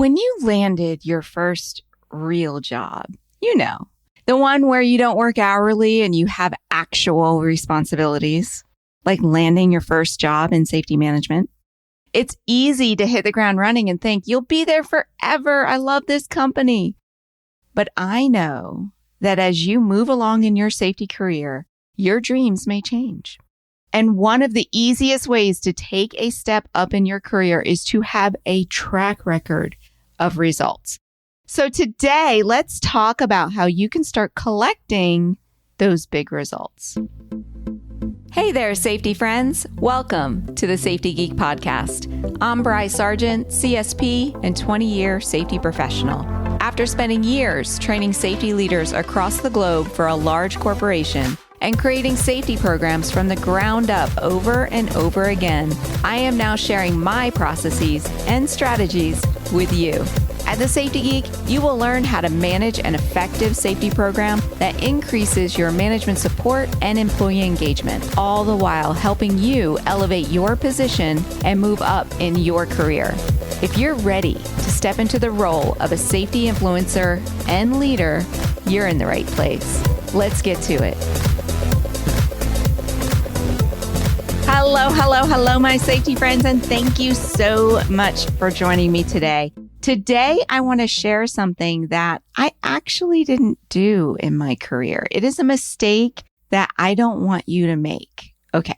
When you landed your first real job, the one where you don't work hourly and you have actual responsibilities, like landing your first job in safety management, it's easy to hit the ground running and think you'll be there forever. I love this company. But I know that as you move along in your safety career, your dreams may change. And one of the easiest ways to take a step up in your career is to have a track record of results. So today, let's talk about how you can start collecting those big results. Hey there, safety friends. Welcome to the Safety Geek podcast. I'm Bryce Sargent, CSP and 20-year safety professional. After spending years training safety leaders across the globe for a large corporation and creating safety programs from the ground up over and over again, I am now sharing my processes and strategies with you. At the Safety Geek, you will learn how to manage an effective safety program that increases your management support and employee engagement, all the while helping you elevate your position and move up in your career. If you're ready to step into the role of a safety influencer and leader, you're in the right place. Let's get to it. Hello, my safety friends, and thank you so much for joining me today. Today, I want to share something that I actually didn't do in my career. It is a mistake that I don't want you to make. Okay,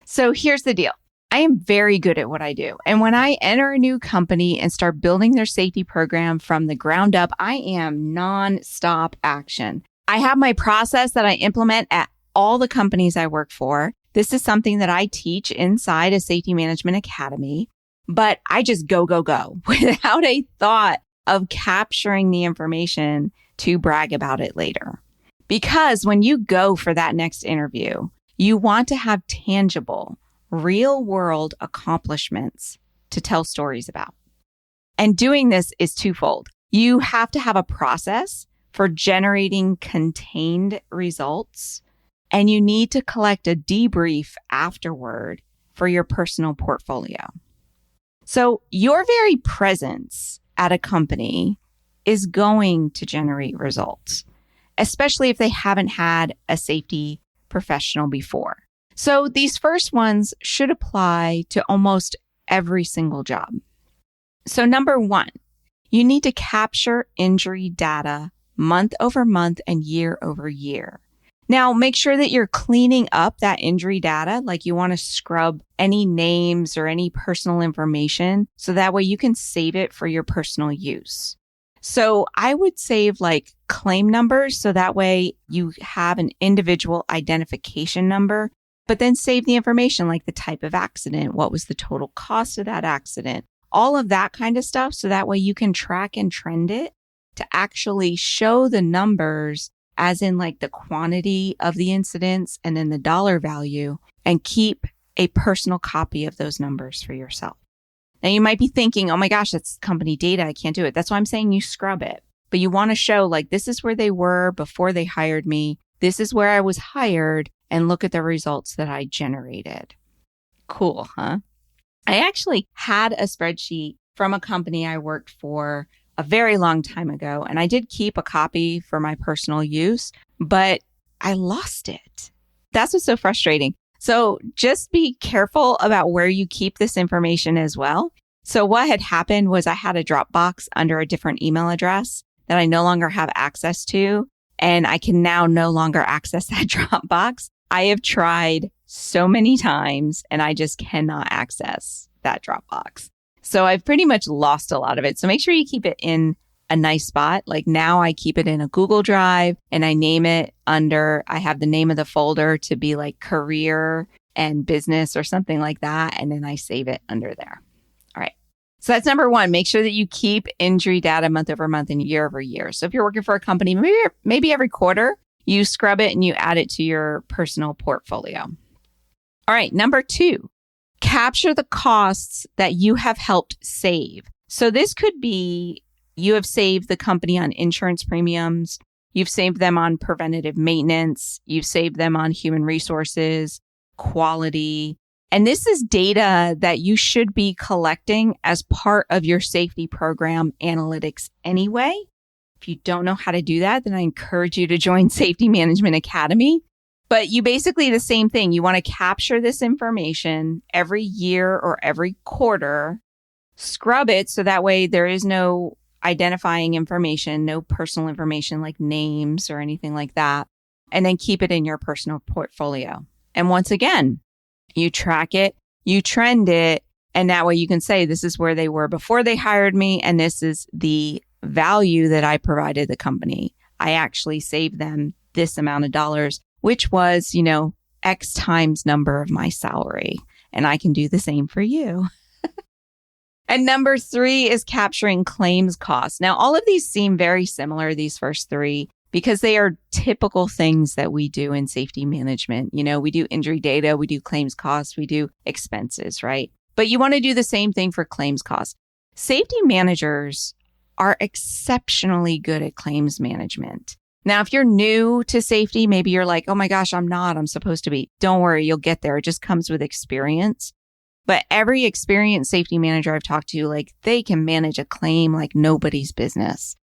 so here's the deal. I am very good at what I do. And when I enter a new company and start building their safety program from the ground up, I am nonstop action. I have my process that I implement at all the companies I work for. This is something that I teach inside a safety management academy, but I just go without a thought of capturing the information to brag about it later. Because when you go for that next interview, you want to have tangible, real world accomplishments to tell stories about. And doing this is twofold. You have to have a process for generating contained results, and you need to collect a debrief afterward for your personal portfolio. So your very presence at a company is going to generate results, especially if they haven't had a safety professional before. So these first ones should apply to almost every single job. So number one, you need to capture injury data month over month and year over year. Now, make sure that you're cleaning up that injury data, like you want to scrub any names or any personal information, so that way you can save it for your personal use. So I would save like claim numbers, so that way you have an individual identification number, but then save the information like the type of accident, what was the total cost of that accident, all of that kind of stuff, so that way you can track and trend it to actually show the numbers as in like the quantity of the incidents and then the dollar value, and keep a personal copy of those numbers for yourself. Now you might be thinking, oh my gosh, that's company data. I can't do it. That's why I'm saying you scrub it. But you want to show like, this is where they were before they hired me. This is where I was hired, and look at the results that I generated. Cool, huh? I actually had a spreadsheet from a company I worked for a very long time ago, and I did keep a copy for my personal use, but I lost it. That's what's so frustrating. So just be careful about where you keep this information as well. So what had happened was I had a Dropbox under a different email address that I no longer have access to, and I can now no longer access that Dropbox. I have tried so many times, and I just cannot access that Dropbox. So I've pretty much lost a lot of it. So make sure you keep it in a nice spot. Like now I keep it in a Google Drive, and I name it I have the name of the folder to be like career and business or something like that. And then I save it under there. All right. So that's number one. Make sure that you keep injury data month over month and year over year. So if you're working for a company, maybe every quarter you scrub it and you add it to your personal portfolio. All right. Number two. Capture the costs that you have helped save. So this could be you have saved the company on insurance premiums, you've saved them on preventative maintenance, you've saved them on human resources, quality, And this is data that you should be collecting as part of your safety program analytics anyway. If you don't know how to do that, then I encourage you to join Safety Management Academy. But you basically the same thing. You want to capture this information every year or every quarter, scrub it so that way there is no identifying information, no personal information like names or anything like that, and then keep it in your personal portfolio. And once again, you track it, you trend it, and that way you can say, this is where they were before they hired me, and this is the value that I provided the company. I actually saved them this amount of dollars, which was, X times number of my salary. And I can do the same for you. And number 3 is capturing claims costs. Now, all of these seem very similar, these first 3, because they are typical things that we do in safety management. We do injury data, we do claims costs, we do expenses, right? But you want to do the same thing for claims costs. Safety managers are exceptionally good at claims management. Now, if you're new to safety, maybe you're like, oh my gosh, I'm supposed to be. Don't worry, you'll get there. It just comes with experience. But every experienced safety manager I've talked to, they can manage a claim like nobody's business.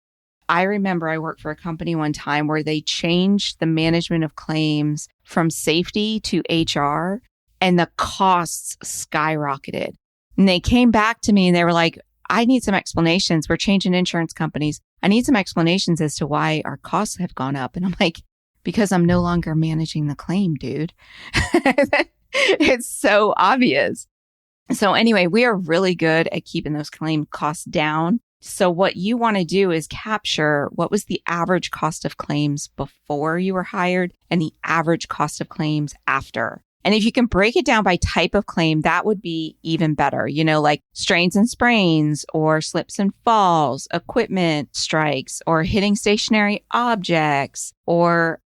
I remember I worked for a company one time where they changed the management of claims from safety to HR, and the costs skyrocketed. And they came back to me and they were like, I need some explanations. We're changing insurance companies. I need some explanations as to why our costs have gone up. And I'm like, because I'm no longer managing the claim, dude. It's so obvious. So anyway, we are really good at keeping those claim costs down. So what you want to do is capture what was the average cost of claims before you were hired and the average cost of claims after. And if you can break it down by type of claim, that would be even better. Like strains and sprains or slips and falls, equipment strikes, or hitting stationary objects, or,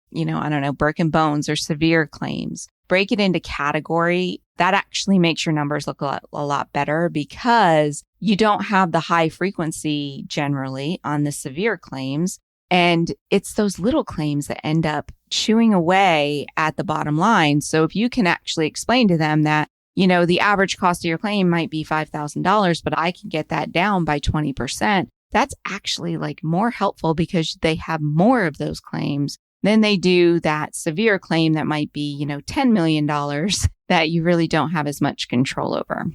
broken bones or severe claims. Break it into category. That actually makes your numbers look a lot better because you don't have the high frequency generally on the severe claims. And it's those little claims that end up chewing away at the bottom line. So if you can actually explain to them that, the average cost of your claim might be $5,000, but I can get that down by 20%, that's actually more helpful because they have more of those claims than they do that severe claim that might be, $10 million that you really don't have as much control over.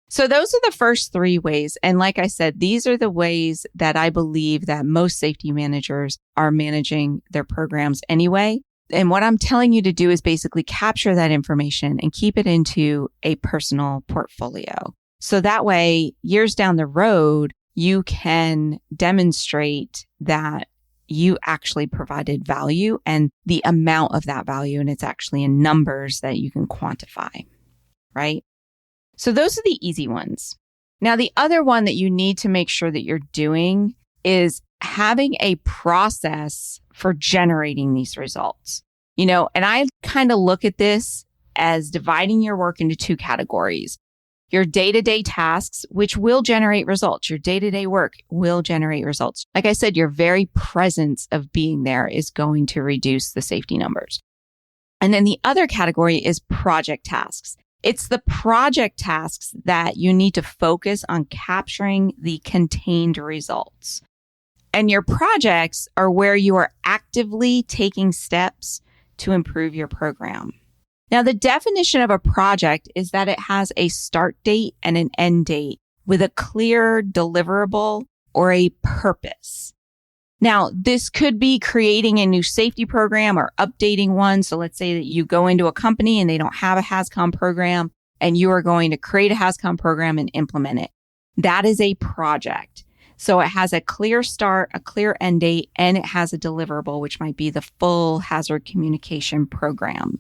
So those are the first 3 ways. And like I said, these are the ways that I believe that most safety managers are managing their programs anyway. And what I'm telling you to do is basically capture that information and keep it into a personal portfolio. So that way, years down the road, you can demonstrate that you actually provided value and the amount of that value. And it's actually in numbers that you can quantify, right? So those are the easy ones. Now, the other one that you need to make sure that you're doing is having a process for generating these results. And I kind of look at this as dividing your work into 2 categories. Your day-to-day tasks, which will generate results. Your day-to-day work will generate results. Like I said, your very presence of being there is going to reduce the safety numbers. And then the other category is project tasks. It's the project tasks that you need to focus on capturing the contained results. And your projects are where you are actively taking steps to improve your program. Now, the definition of a project is that it has a start date and an end date with a clear deliverable or a purpose. Now, this could be creating a new safety program or updating one. So let's say that you go into a company and they don't have a HAZCOM program and you are going to create a HAZCOM program and implement it. That is a project. So it has a clear start, a clear end date, and it has a deliverable, which might be the full hazard communication program.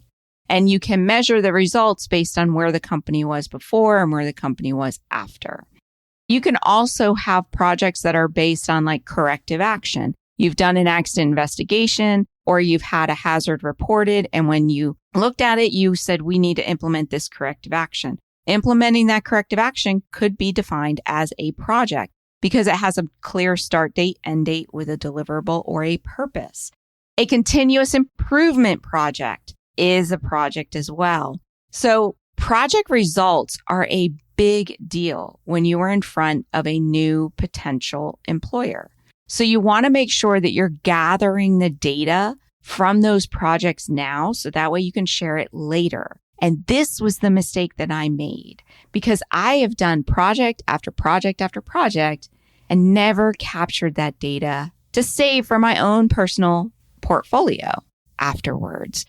And you can measure the results based on where the company was before and where the company was after. You can also have projects that are based on corrective action. You've done an accident investigation or you've had a hazard reported. And when you looked at it, you said, we need to implement this corrective action. Implementing that corrective action could be defined as a project because it has a clear start date, end date with a deliverable or a purpose. A continuous improvement project is a project as well. So Project results are a big deal when you are in front of a new potential employer. So you want to make sure that you're gathering the data from those projects now, so that way you can share it later. And this was the mistake that I made because I have done project after project after project and never captured that data to save for my own personal portfolio afterwards.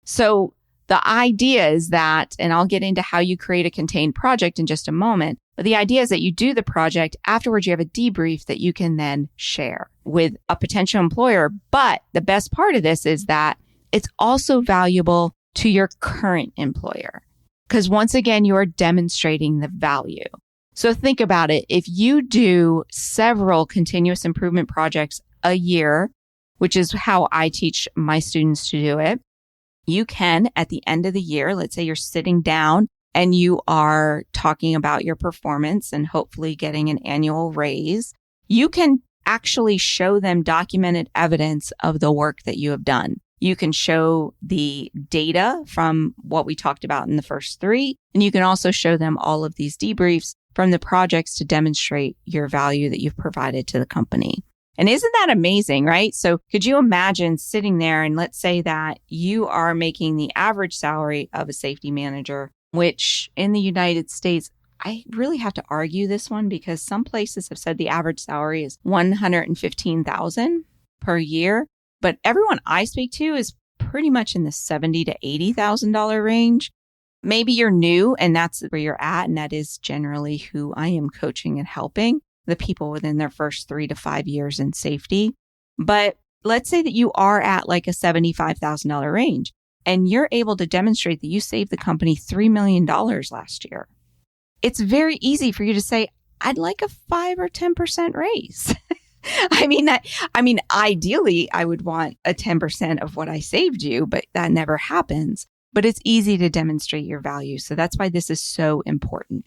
So the idea is that, and I'll get into how you create a contained project in just a moment, but the idea is that you do the project, afterwards you have a debrief that you can then share with a potential employer. But the best part of this is that it's also valuable to your current employer because once again, you are demonstrating the value. So think about it. If you do several continuous improvement projects a year, which is how I teach my students to do it, you can, at the end of the year, let's say you're sitting down and you are talking about your performance and hopefully getting an annual raise, you can actually show them documented evidence of the work that you have done. You can show the data from what we talked about in the first three, and you can also show them all of these debriefs from the projects to demonstrate your value that you've provided to the company. And isn't that amazing, right? So could you imagine sitting there and let's say that you are making the average salary of a safety manager, which in the United States, I really have to argue this one because some places have said the average salary is $115,000 per year. But everyone I speak to is pretty much in the $70,000 to $80,000 range. Maybe you're new and that's where you're at. And that is generally who I am coaching and helping, the people within their first 3 to 5 years in safety. But let's say that you are at like a $75,000 range and you're able to demonstrate that you saved the company $3 million last year. It's very easy for you to say, I'd like a 5 or 10% raise. I mean, ideally, I would want a 10% of what I saved you, but that never happens. But it's easy to demonstrate your value. So that's why this is so important.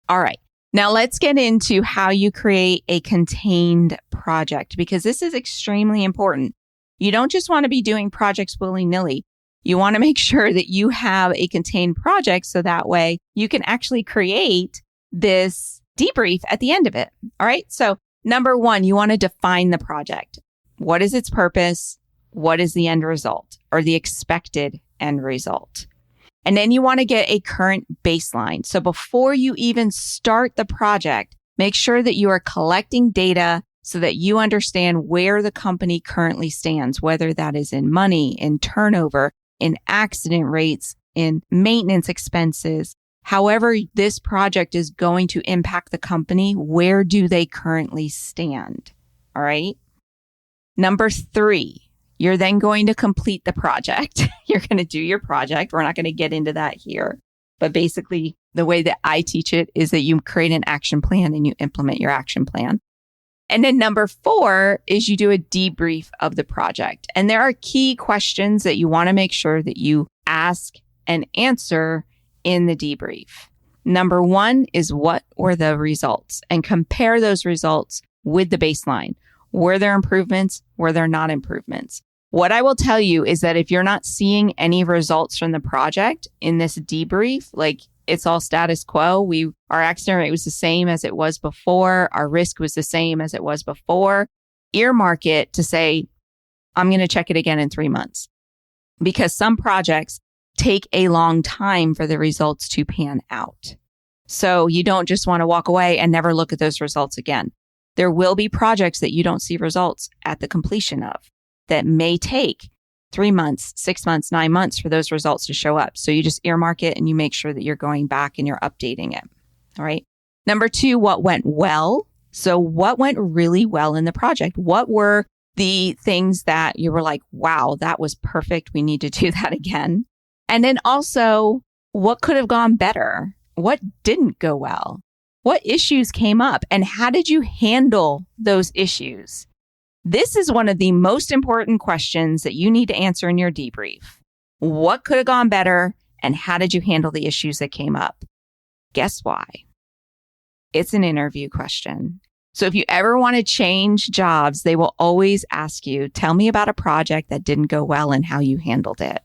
All right. Now let's get into how you create a contained project, because this is extremely important. You don't just want to be doing projects willy-nilly. You want to make sure that you have a contained project so that way you can actually create this debrief at the end of it. All right. So number one, you want to define the project. What is its purpose? What is the end result or the expected end result? And then you want to get a current baseline. So before you even start the project, make sure that you are collecting data so that you understand where the company currently stands, whether that is in money, in turnover, in accident rates, in maintenance expenses. However, this project is going to impact the company, where do they currently stand? All right. Number 3, you're then going to complete the project. You're going to do your project. We're not going to get into that here. But basically, the way that I teach it is that you create an action plan and you implement your action plan. And then number 4 is you do a debrief of the project. And there are key questions that you want to make sure that you ask and answer in the debrief. Number 1 is what were the results, and compare those results with the baseline. Were there improvements? Were there not improvements? What I will tell you is that if you're not seeing any results from the project in this debrief, like it's all status quo, our accident rate was the same as it was before, our risk was the same as it was before, earmark it to say, I'm going to check it again in 3 months. Because some projects take a long time for the results to pan out. So you don't just want to walk away and never look at those results again. There will be projects that you don't see results at the completion of that may take 3 months, 6 months, 9 months for those results to show up. So you just earmark it and you make sure that you're going back and you're updating it. All right. Number 2, what went well? So what went really well in the project? What were the things that you were like, wow, that was perfect. We need to do that again. And then also, what could have gone better? What didn't go well? What issues came up? And how did you handle those issues? This is one of the most important questions that you need to answer in your debrief. What could have gone better? And how did you handle the issues that came up? Guess why? It's an interview question. So if you ever want to change jobs, they will always ask you, tell me about a project that didn't go well and how you handled it.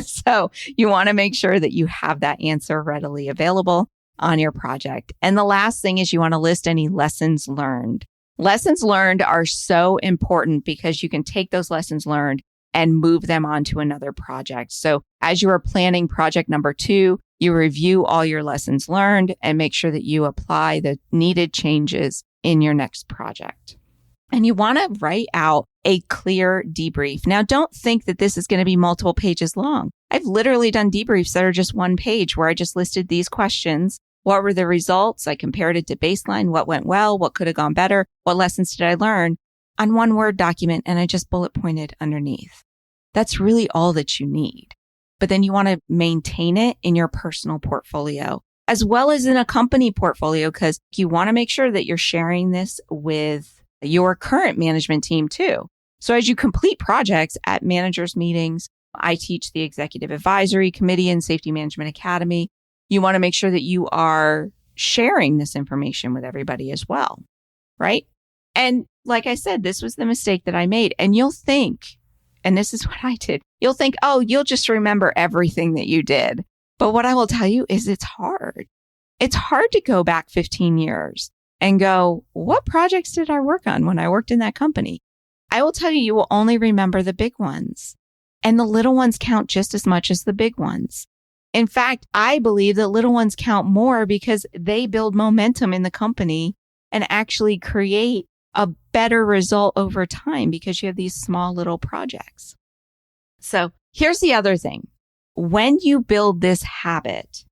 So you want to make sure that you have that answer readily available on your project. And the last thing is you want to list any lessons learned. Lessons learned are so important because you can take those lessons learned and move them on to another project. So as you are planning project number 2, you review all your lessons learned and make sure that you apply the needed changes in your next project. And you want to write out a clear debrief. Now, don't think that this is going to be multiple pages long. I've literally done debriefs that are just one page where I just listed these questions. What were the results? I compared it to baseline. What went well? What could have gone better? What lessons did I learn? On one Word document, and I just bullet pointed underneath. That's really all that you need. But then you want to maintain it in your personal portfolio as well as in a company portfolio, because you want to make sure that you're sharing this with your current management team too. So as you complete projects at managers meetings, I teach the Executive Advisory Committee and Safety Management Academy. You want to make sure that you are sharing this information with everybody as well, right? And like I said, this was the mistake that I made. And you'll think, and this is what I did, you'll think, oh, you'll just remember everything that you did. But what I will tell you is it's hard. It's hard to go back 15 years and go, what projects did I work on when I worked in that company? I will tell you, you will only remember the big ones. And the little ones count just as much as the big ones. In fact, I believe that little ones count more because they build momentum in the company and actually create a better result over time because you have these small little projects. So here's the other thing. When you build this habit,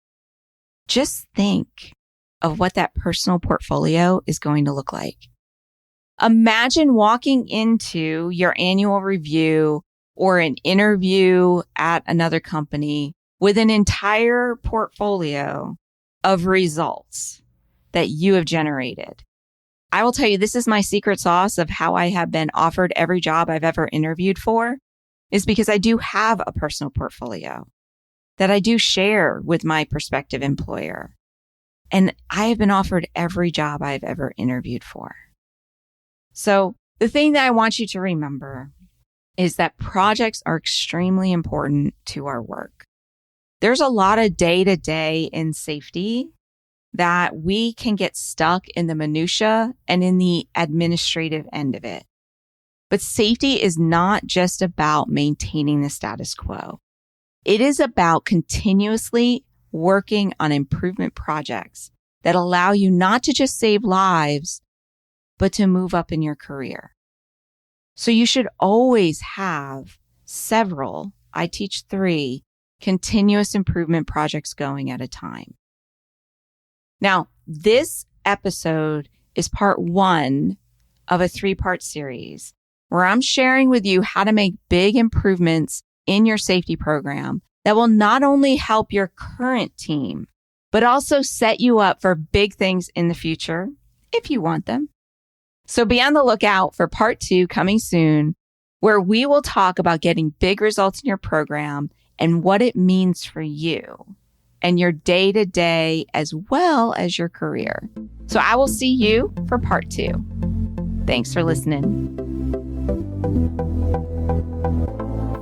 just think of what that personal portfolio is going to look like. Imagine walking into your annual review or an interview at another company with an entire portfolio of results that you have generated. I will tell you, this is my secret sauce of how I have been offered every job I've ever interviewed for, is because I do have a personal portfolio that I do share with my prospective employer. And I have been offered every job I've ever interviewed for. So the thing that I want you to remember is that projects are extremely important to our work. There's a lot of day-to-day in safety that we can get stuck in the minutia and in the administrative end of it. But safety is not just about maintaining the status quo. It is about continuously working on improvement projects that allow you not to just save lives, but to move up in your career. So you should always have several, I teach 3, continuous improvement projects going at a time. Now, this episode is part 1 of a 3-part series where I'm sharing with you how to make big improvements in your safety program that will not only help your current team, but also set you up for big things in the future if you want them. So be on the lookout for part 2 coming soon, where we will talk about getting big results in your program and what it means for you and your day-to-day as well as your career. So I will see you for part 2. Thanks for listening.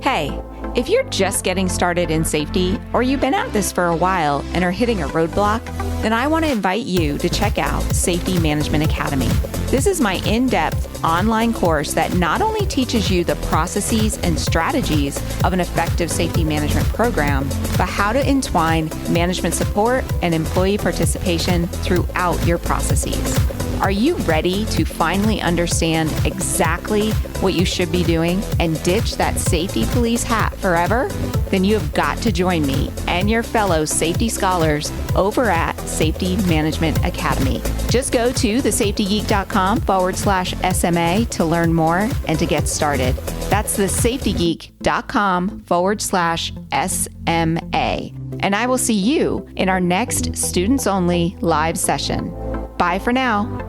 Hey, if you're just getting started in safety or you've been at this for a while and are hitting a roadblock, then I want to invite you to check out Safety Management Academy. This is my in-depth online course that not only teaches you the processes and strategies of an effective safety management program, but how to entwine management support and employee participation throughout your processes. Are you ready to finally understand exactly what you should be doing and ditch that safety police hat forever? Then you have got to join me and your fellow safety scholars over at Safety Management Academy. Just go to thesafetygeek.com/SMA to learn more and to get started. That's thesafetygeek.com/SMA. And I will see you in our next students only live session. Bye for now.